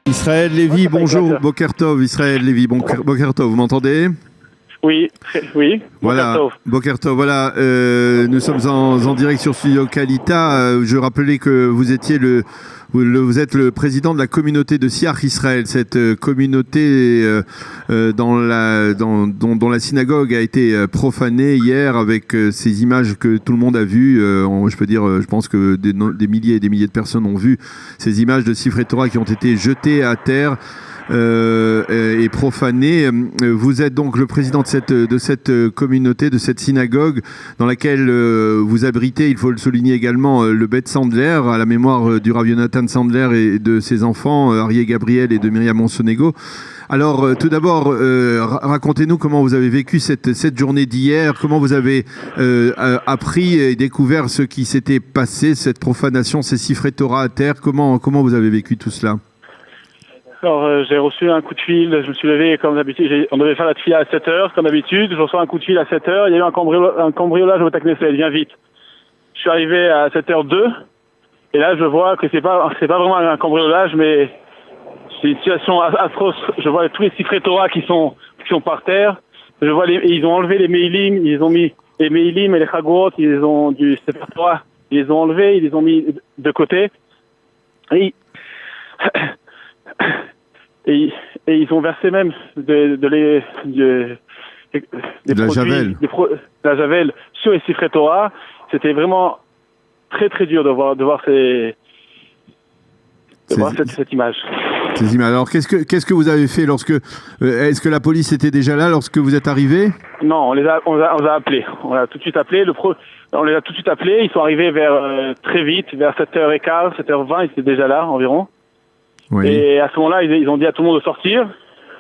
Israël Lévy, bonjour. Boker Tov, Israël Lévy, Boker Tov, vous m'entendez? Oui, oui. Voilà, Boker Tov, voilà. Nous sommes en direct sur Studio Kalita. Je rappelais que vous étiez vous êtes le président de la communauté de Siach Israël, cette communauté dont la synagogue a été profanée hier avec ces images que tout le monde a vues. Je peux dire, je pense que des milliers et des milliers de personnes ont vu ces images de Sifrei Torah qui ont été jetées à terre. Et profané. Vous êtes donc le président de cette communauté, de cette synagogue dans laquelle vous abritez, il faut le souligner également, le Beth Sandler, à la mémoire du Rav Yonatan Sandler et de ses enfants, Arié Gabriel et de Myriam Monsonego. Alors, tout d'abord, racontez-nous comment vous avez vécu cette journée d'hier, comment vous avez appris et découvert ce qui s'était passé, cette profanation, ces Sifrei Torah à terre. Comment vous avez vécu tout cela? Alors, j'ai reçu un coup de fil, je me suis levé comme d'habitude, on devait faire la tefila à 7h, comme d'habitude, je reçois un coup de fil à 7h, il y a eu un cambriolage au Taknesset, viens vite. Je suis arrivé à 7h02, et là je vois que c'est pas vraiment un cambriolage, mais c'est une situation atroce. Je vois tous les Sifrei Torah qui sont par terre, je vois ils ont enlevé les meilim, ils ont mis les meilim et les chagorot, ils ont du Sefer Torah, ils les ont enlevés, ils les ont mis de côté, et ils ont versé même de la javel sur les Sifrei Torah. C'était vraiment très très dur de voir cette image. Ces images. Alors qu'est-ce que vous avez fait est-ce que la police était déjà là lorsque vous êtes arrivé? Non, on les a appelés. On les a tout de suite appelés. Ils sont arrivés très vite, vers 7h15, 7h20, ils étaient déjà là environ. Oui. Et à ce moment-là, ils ont dit à tout le monde de sortir,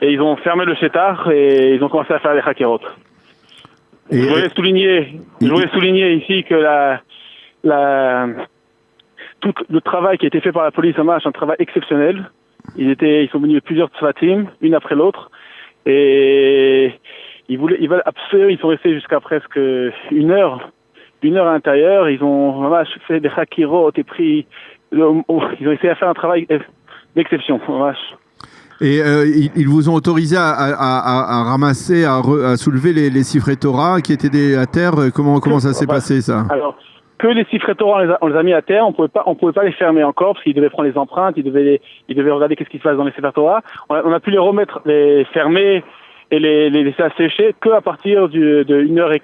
et ils ont fermé le chétar, et ils ont commencé à faire les hakerot. Je voulais souligner ici que tout le travail qui a été fait par la police à Mach, un travail exceptionnel. Ils sont venus plusieurs tzvatim, une après l'autre, et ils veulent absolument, ils sont restés jusqu'à presque une heure à l'intérieur. Ils ont fait des hakerot et ils ont essayé à faire un travail d'exception. Et ils vous ont autorisé à ramasser, à soulever les Sifrei Torah qui étaient à terre. Comment ça s'est passé, ça? Alors, que les Sifrei Torah, on les a mis à terre. On pouvait pas les fermer encore parce qu'ils devaient prendre les empreintes, ils devaient regarder qu'est-ce qui se passe dans les Sifrei Torah. On a pu les fermer et les laisser sécher que à partir de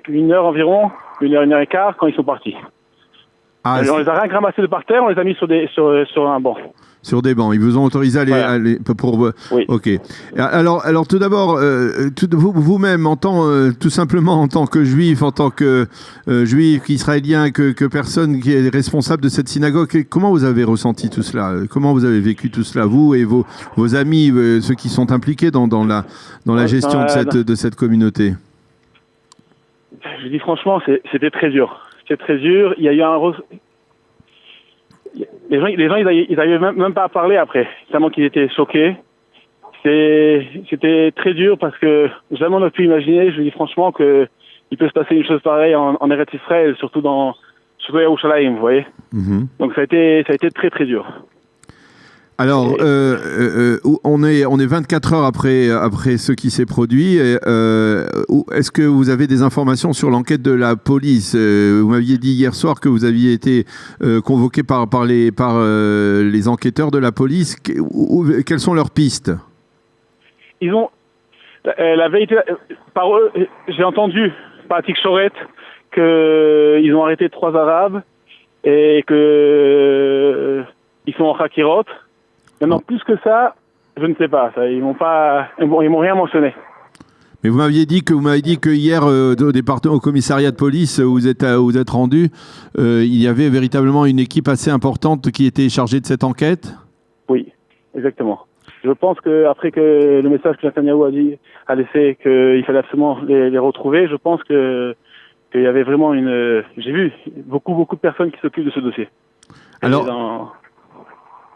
une heure environ, une heure et quart, quand ils sont partis. On les a rien ramassés de par terre, on les a mis sur un banc. Sur des bancs. Ils vous ont autorisé à aller pour. Oui. Ok. Alors tout d'abord, vous-même, tout simplement en tant que juif, en tant que juif israélien, que personne qui est responsable de cette synagogue, comment vous avez ressenti tout cela? Comment vous avez vécu tout cela, vous et vos amis, ceux qui sont impliqués dans la gestion de cette communauté? Je dis franchement, c'était très dur. C'était très dur. Il y a eu les gens, ils n'arrivaient même pas à parler après, tellement qu'ils étaient choqués. C'était très dur parce que jamais on n'a pu imaginer, je dis franchement, qu'il peut se passer une chose pareille en Eretz Israël, surtout à Yerushalayim, vous voyez. Mm-hmm. Donc ça a été très très dur. Alors, on est 24 heures après ce qui s'est produit. Est-ce que vous avez des informations sur l'enquête de la police? Vous m'aviez dit hier soir que vous aviez été convoqué par les enquêteurs de la police. Quelles sont leurs pistes? Ils ont la vérité par eux. J'ai entendu par Tikchoret qu'ils ont arrêté 3 Arabes et que ils sont en Hakirot. Maintenant, plus que ça, je ne sais pas. Ils m'ont rien mentionné. Mais vous m'aviez dit que hier, au commissariat de police où vous êtes rendu, il y avait véritablement une équipe assez importante qui était chargée de cette enquête. Oui, exactement. Je pense qu'après que le message que Netanyahu a laissé qu'il fallait absolument les retrouver, je pense qu'il y avait vraiment j'ai vu beaucoup de personnes qui s'occupent de ce dossier.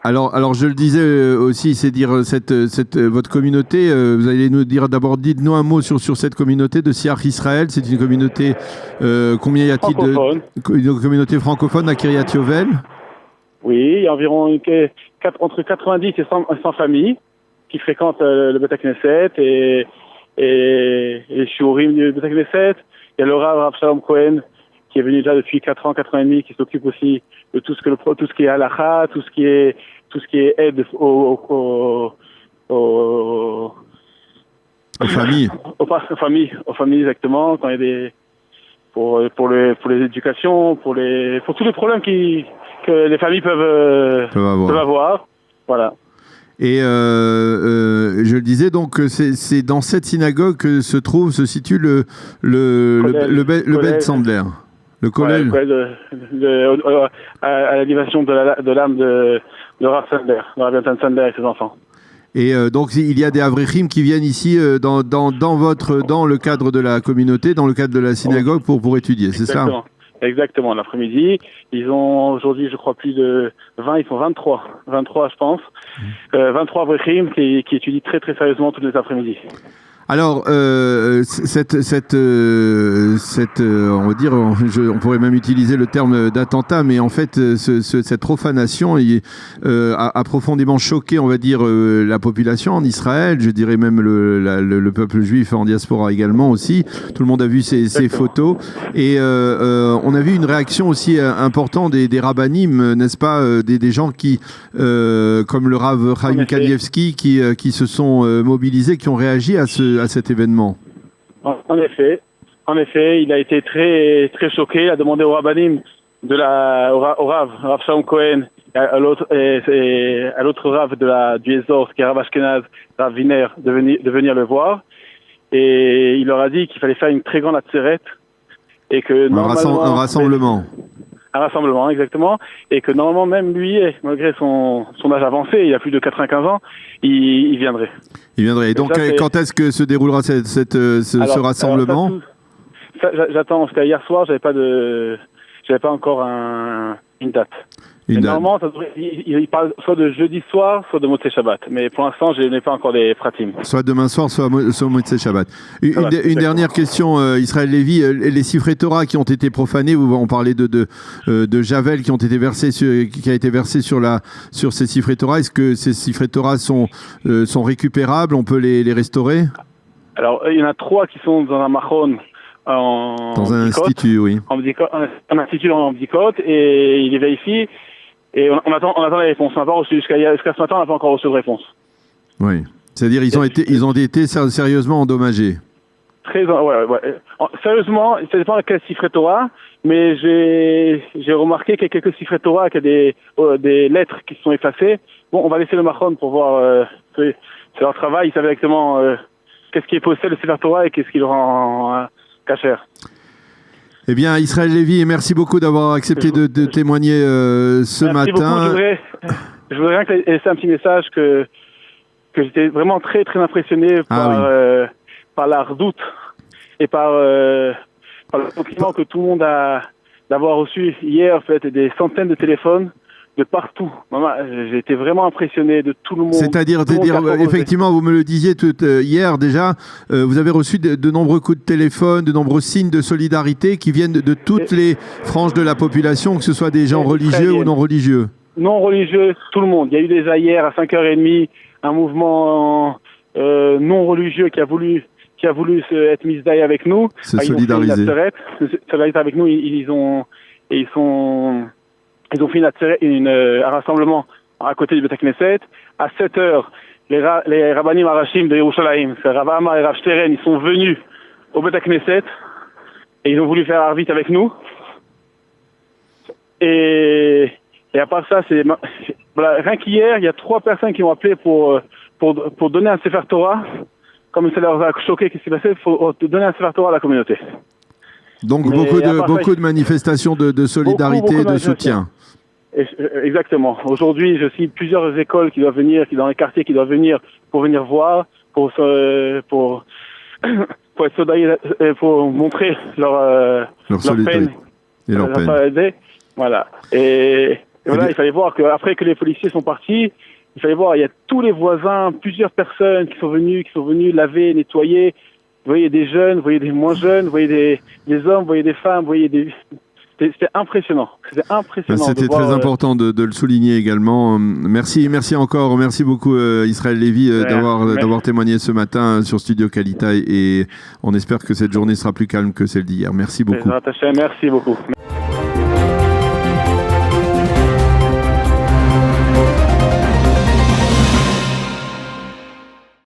Alors, je le disais aussi, c'est dire votre communauté. Vous allez nous dire d'abord, dites-nous un mot sur cette communauté de Siach Israël. C'est une communauté. Combien y a-t-il une communauté francophone à Kiryat Yovel? Oui, il y a environ entre 90 et 100 familles qui fréquentent le Beth Knesset et les shiurim du Beth Knesset. Il y a le Rav Shalom Cohen qui est venu déjà depuis 4 ans, 4 ans et demi, qui s'occupe aussi de tout ce qui est halakha, tout ce qui est aide aux familles. Aux familles exactement, quand il y a des pour les éducations, pour tous les problèmes que les familles peuvent avoir. Voilà. Et je le disais, donc c'est dans cette synagogue que se situe le Beth Sandler. Le Kollel. À l'animation de l'âme de Rav Sandler, de Rav Jonathan Sandler et ses enfants. Et donc il y a des avrichim qui viennent ici dans le cadre de la communauté, dans le cadre de la synagogue pour étudier, c'est ça? Exactement, l'après-midi. Ils ont aujourd'hui, je crois, plus de 20, ils sont 23 je pense. 23 avrichim qui étudient très très sérieusement tous les après-midi. Alors, on va dire, on pourrait même utiliser le terme d'attentat, mais en fait, cette profanation a profondément choqué, on va dire, la population en Israël, je dirais même le peuple juif en diaspora également aussi. Tout le monde a vu ces photos. Et on a vu une réaction aussi importante des rabbinim, n'est-ce pas, des gens qui, comme le Rav Chaim Kanievski, qui se sont mobilisés, qui ont réagi à cet événement. En effet, il a été très très choqué. Il a demandé au rabbinim au Rav Shalom Cohen, à l'autre Rav du Ezor, qui est Rav Ashkenaz, Rav Wiener, de venir le voir. Et il leur a dit qu'il fallait faire une très grande atzeret et que un rassemblement. Un rassemblement, exactement. Et que normalement, même lui, malgré son âge avancé, il a plus de 95 ans, il viendrait. Il viendrait. Et donc, quand est-ce que se déroulera ce rassemblement? J'attends. C'était hier soir, j'avais pas encore une date. Normalement, il parle soit de jeudi soir, soit de Motzei Shabbat. Mais pour l'instant, je n'ai pas encore les pratim. Soit demain soir, soit Motzei Shabbat. Une dernière question, Israël Lévy. Les sifrei Torah qui ont été profanés, on parlait de Javel qui a été versé sur ces sifrei Torah. Est-ce que ces sifrei Torah sont récupérables? On peut les restaurer? Alors, il y en a 3 qui sont dans un machon. Dans un institut, oui. Un institut en Bdikot, et il est vérifié. Et on attend la réponse. On n'a pas reçu jusqu'à ce matin, on n'a pas encore reçu de réponse. Oui. C'est-à-dire ils ont été sérieusement endommagés. Ouais. Sérieusement, ça dépend de quel sifrei Torah, mais j'ai remarqué qu'il y a quelques sifrei Torah, qu'il y a des lettres qui sont effacées. Bon, on va laisser le machon pour voir. C'est leur travail. Ils savent exactement qu'est-ce qui est possède le sifrei Torah et qu'est-ce qui le rend cacher. Eh bien, Israël Lévy, merci beaucoup d'avoir accepté de témoigner ce matin. Je voudrais rien laisser un petit message que j'étais vraiment très très impressionné par la redoute et par le sentiment que tout le monde a d'avoir reçu hier, en fait, des centaines de téléphones de partout. J'ai été vraiment impressionné de tout le monde. C'est-à-dire effectivement, vous me le disiez hier déjà, vous avez reçu de nombreux coups de téléphone, de nombreux signes de solidarité qui viennent de toutes les franges de la population, que ce soit des gens religieux ou non religieux. Non religieux, tout le monde. Il y a eu déjà hier à 5h30 un mouvement non religieux qui a voulu être mis d'ailleurs avec nous. Se solidariser. Avec nous, ils ont fait un rassemblement à côté du Beth Knesset. À 7h, les rabbanim arachim de Yerushalayim, Rav Amar et Rav Steren, ils sont venus au Beth Knesset et ils ont voulu faire arvit avec nous. Et à part ça, rien qu'hier, il y a 3 personnes qui ont appelé pour donner un Sefer Torah. Comme ça leur a choqué ce qui s'est passé, il faut donner un Sefer Torah à la communauté. Donc beaucoup de manifestations de solidarité et de soutien. Exactement. Aujourd'hui, je suis plusieurs écoles qui doivent venir, dans les quartiers qui doivent venir pour venir voir, pour être solidaires, pour montrer leur peine et leur peine. Voilà. Et voilà, il fallait voir qu'après que les policiers sont partis, il fallait voir, il y a tous les voisins, plusieurs personnes qui sont venus laver, nettoyer. Vous voyez des jeunes, vous voyez des moins jeunes, vous voyez des hommes, vous voyez des femmes, vous voyez C'était impressionnant. C'était impressionnant. C'était très important de le souligner également. Merci encore. Merci beaucoup Israël Lévy d'avoir témoigné ce matin sur Studio Qualita et on espère que cette journée sera plus calme que celle d'hier. Merci beaucoup. Merci beaucoup.